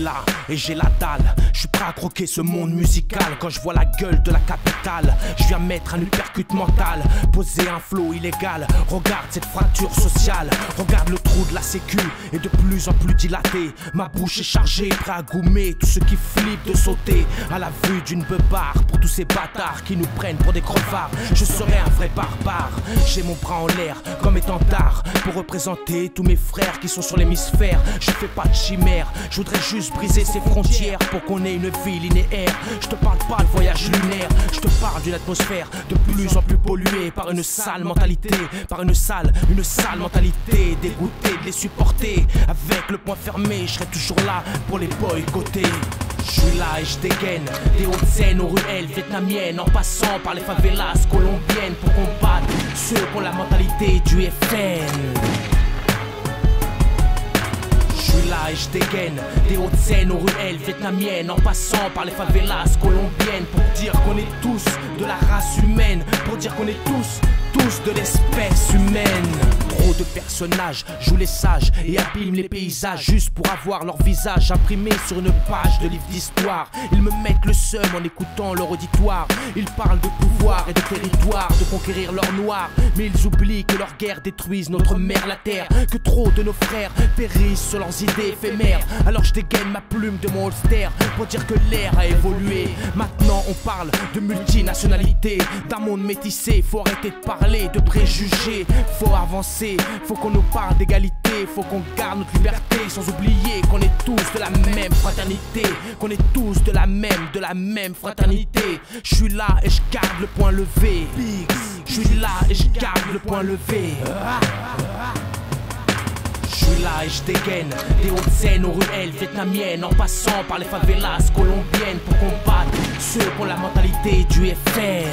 là et j'ai la dalle. Je suis prêt à croquer ce monde musical. Quand je vois la gueule de la capitale, je viens mettre un uppercut mental, poser un flow illégal. Regarde cette fracture sociale, regarde le trou de la sécu est de plus en plus dilaté. Ma bouche est chargée, prêt à goumer tous ceux qui flippent de sauter à la vue d'une beubare. Pour tous ces bâtards qui nous prennent pour des crevards, je serai un vrai barbare. J'ai mon bras en l'air comme étendard pour représenter tous mes frères qui sont sur l'hémisphère. Je fais pas de chimère, je voudrais juste briser ces frontières pour qu'on ait une vie linéaire. Je te parle pas de voyage lunaire, je te parle d'une atmosphère de plus en plus polluée par une sale mentalité, par une sale mentalité. Dégoûté de les supporter, avec le poing fermé, je serai toujours là pour les boycotter. Je suis là et je dégaine des hautes scènes aux ruelles vietnamiennes, en passant par les favelas colombiennes pour combattre ceux qui ont la mentalité du FN. Je suis là et je dégaine des hautes scènes aux ruelles vietnamiennes, en passant par les favelas colombiennes pour dire qu'on est tous de la race humaine, pour dire qu'on est tous de l'espèce humaine. Trop de personnages jouent les sages et abîment les paysages juste pour avoir leur visage imprimé sur une page de livre d'histoire. Ils me mettent le seum en écoutant leur auditoire. Ils parlent de pouvoir et de territoire, de conquérir leur noir, mais ils oublient que leurs guerres détruisent notre mère la terre, que trop de nos frères périssent sur leurs idées éphémères. Alors je dégaine ma plume de mon holster pour dire que l'ère a évolué. Maintenant on parle de multinationalité, d'un monde métissé. Faut arrêter de parler de préjugés, faut avancer, faut qu'on nous parle d'égalité, faut qu'on garde notre liberté, sans oublier qu'on est tous de la même fraternité, qu'on est tous de la même fraternité. Je suis là et je garde le poing levé, je suis là et je garde le poing levé. Je suis là et je dégaine des hautes scènes aux ruelles vietnamiennes, en passant par les favelas colombiennes pour combattre ceux qui ont la mentalité du FN.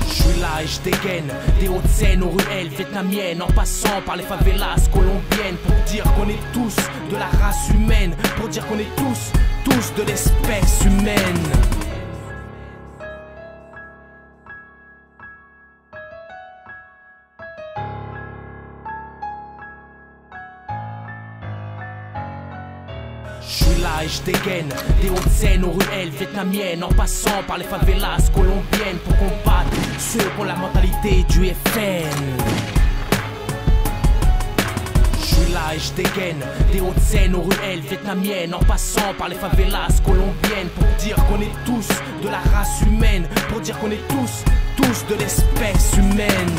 Je suis là et je dégaine des hautes scènes aux ruelles vietnamiennes, en passant par les favelas colombiennes pour dire qu'on est tous de la race humaine, pour dire qu'on est tous de l'espèce humaine. Je suis là et je dégaine des hautes scènes aux ruelles vietnamiennes, en passant par les favelas colombiennes pour combattre ceux qui ont la mentalité du FN. Je suis là et je dégaine des hautes scènes aux ruelles vietnamiennes, en passant par les favelas colombiennes pour dire qu'on est tous de la race humaine, pour dire qu'on est tous de l'espèce humaine.